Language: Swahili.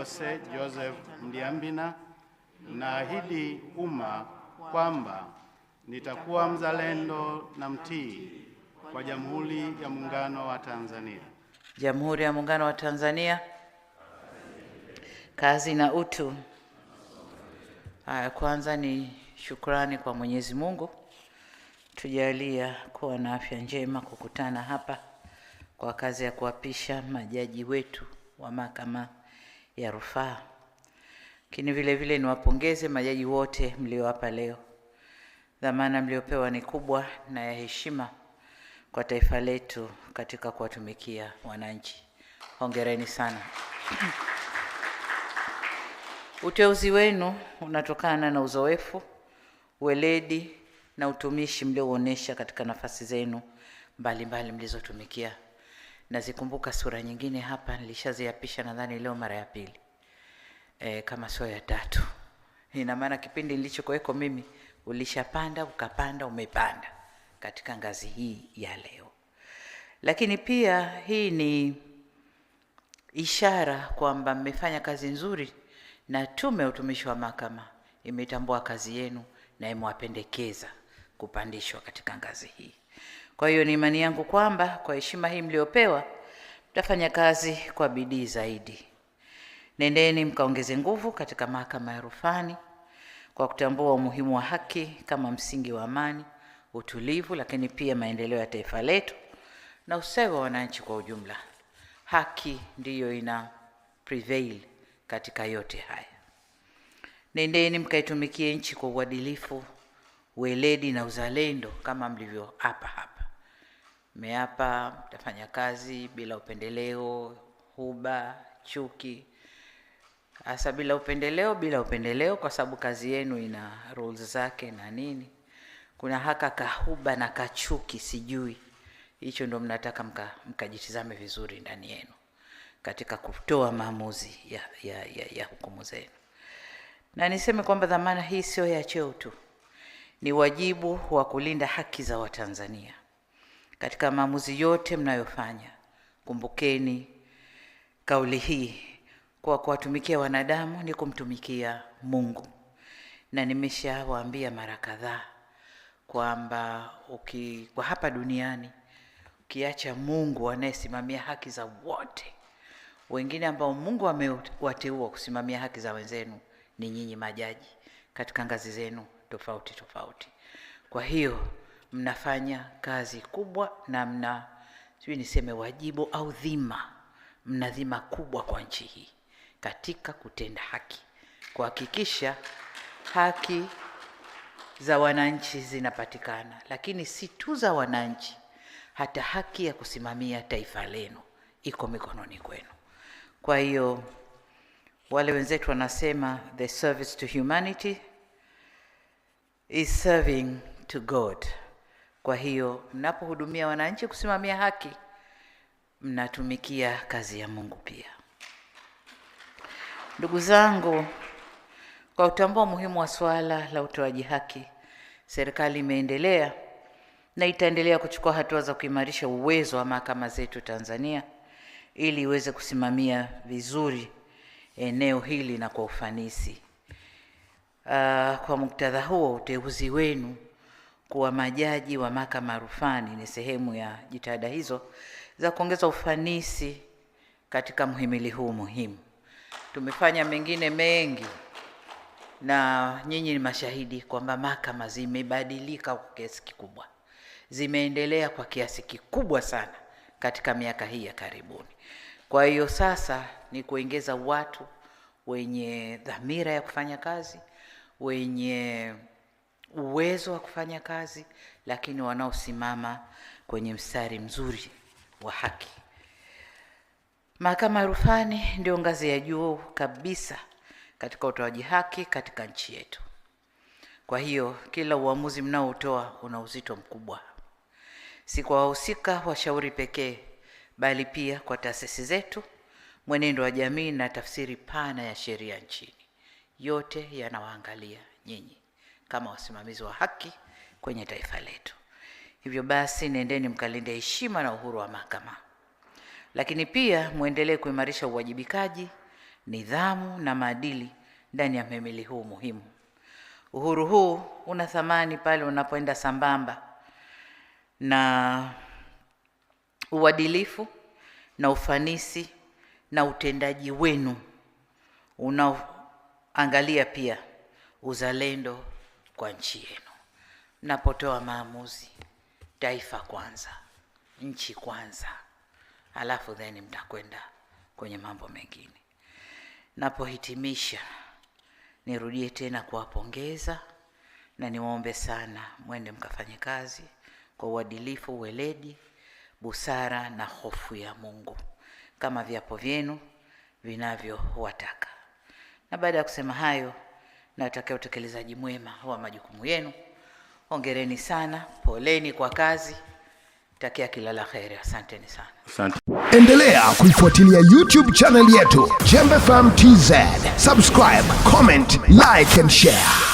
Jose Joseph Mdiambina, naahidi umma kwamba nitakuwa mzalendo na mtii kwa Jamhuri ya Muungano wa Tanzania. Jamhuri ya Muungano wa Tanzania. Kazi na utu. Kwanza ni shukrani kwa Mwenyezi Mungu tujalia kuwa na afya njema kukutana hapa kwa kazi ya kuapisha majaji wetu wa Mahakama ya Rufaa. Lakini vile vile niwapongeze majaji wote mlio hapa leo. Dhamana mliopewa ni kubwa na ya heshima kwa taifa letu katika kuwatumikia wananchi. Hongereni sana. Uteuzi wenu unatokana na uzoefu, weledi na utumishi mlioonesha katika nafasi zenu mbalimbali mlizotumikia. Nazikumbuka sura nyingine hapa nilishaziapisha nadhani leo mara ya pili. Kama sio ya tatu. Ina maana kipindi nilichokuweko mimi ulishapanda, ukapanda, umepanda katika ngazi hii ya leo. Lakini pia hii ni ishara kwamba mmefanya kazi nzuri na Tume ya Utumishi wa Mahakama imetambua kazi yenu na imewapendekeza kupandishwa katika ngazi hii. Kwa hiyo ni imani yangu kwamba kwa heshima hii mliopewa mtafanya kazi kwa bidii zaidi. Nendeni mkaongeze nguvu katika Mahakama ya Rufani kwa kutambua umuhimu wa haki kama msingi wa amani, utulivu, lakini pia maendeleo ya taifa letu na ustawi wa wananchi kwa ujumla. Haki ndiyo ina prevail katika yote haya. Nendeni mkaitumikie nchi kwa uadilifu, weledi na uzalendo kama mlivyo hapa. Mmeapa mtafanya kazi bila upendeleo, huba, chuki. Hasa bila upendeleo kwa sababu kazi yenu ina rules zake na nini. Kuna haka kahuba na kachuki sijui. Hicho ndo mnataka mkajitizame vizuri ndani yenu katika kutoa maamuzi ya hukumu zenu. Na niseme kwamba dhamana hii sio ya cheo tu. Ni wajibu wa kulinda haki za Watanzania. Katika maamuzi yote mnayofanya, kumbukeni kauli hii, kwa kuwatumikia wanadamu ni kumtumikia Mungu. Na nimeshawaambia mara kadhaa kwamba kwa hapa duniani ukiacha Mungu anayesimamia haki za wote, wengine ambao Mungu amewateua kusimamia haki za wenzenu ni nyinyi majaji katika ngazi zenu tofauti. Kwa hiyo mnafanya kazi kubwa na niseme wajibu au dhima. Mna dhima kubwa kwa nchi hii katika kutenda haki, kuhakikisha haki za wananchi zinapatikana, lakini si tu za wananchi, hata haki ya kusimamia taifa lenu iko mikononi kwenu. Kwa hiyo wale wenzetu wanasema the service to humanity is serving to God. Kwa hiyo mnapohudumia wananchi kusimamia haki, mnatumikia kazi ya Mungu pia. Ndugu zangu, kwa kutambua umuhimu wa swala la utoaji haki, serikali imeendelea na itaendelea kuchukua hatua za kuimarisha uwezo wa mahakama zetu Tanzania ili iweze kusimamia vizuri eneo hili na kwa ufanisi. Kwa muktadha huo, uteuzi wenu kuwa majaji wa Mahakama ya Rufani ni sehemu ya jitihada hizo za kuongeza ufanisi katika mhimili huu muhimu. Tumefanya mengine mengi na nyinyi ni mashahidi kwamba mahakama zimebadilika kwa kiasi kikubwa. Zimeendelea kwa kiasi kikubwa sana katika miaka hii ya karibuni. Kwa hiyo sasa ni kuongeza watu wenye dhamira ya kufanya kazi, wenye uwezo wa kufanya kazi, lakini wanaosimama kwenye mstari mzuri wa haki. Mahakama ya Rufani ndio ngazi ya juu kabisa katika utoaji haki katika nchi yetu. Kwa hiyo kila uamuzi mnaotoa una uzito mkubwa, si kwa wahusika washauri pekee, bali pia kwa taasisi zetu, mwenendo wa jamii na tafsiri pana ya sheria nchini. Yote yanawaangalia nyinyi kama wasimamizi wa haki kwenye taifa letu. Hivyo basi nendeni mkalinde heshima na uhuru wa mahakama. Lakini pia muendelee kuimarisha uwajibikaji nidhamu na maadili ndani ya mhimili huu muhimu. Uhuru huu una thamani pale unapoenda sambamba na uadilifu na ufanisi na utendaji wenu unaoangalia pia uzalendo kwa nchi yenu. Mnapotoa maamuzi, taifa kwanza, nchi kwanza, alafu then mtakwenda kwenye mambo mengine. Napohitimisha, nirudie tena kuwapongeza na niwaombe sana mwende mkafanye kazi kwa uadilifu, weledi, busara na hofu ya Mungu kama viapo vyenu vinavyowataka. Na baada ya kusema hayo, natakia utekelezaji mwema wa majukumu yenu. Hongereni sana, poleni kwa kazi. Takia kila la kheri. Asanteni sana. Asante. Endelea kuifuatilia YouTube channel yetu Jembe FM TZ. Subscribe, comment, like and share.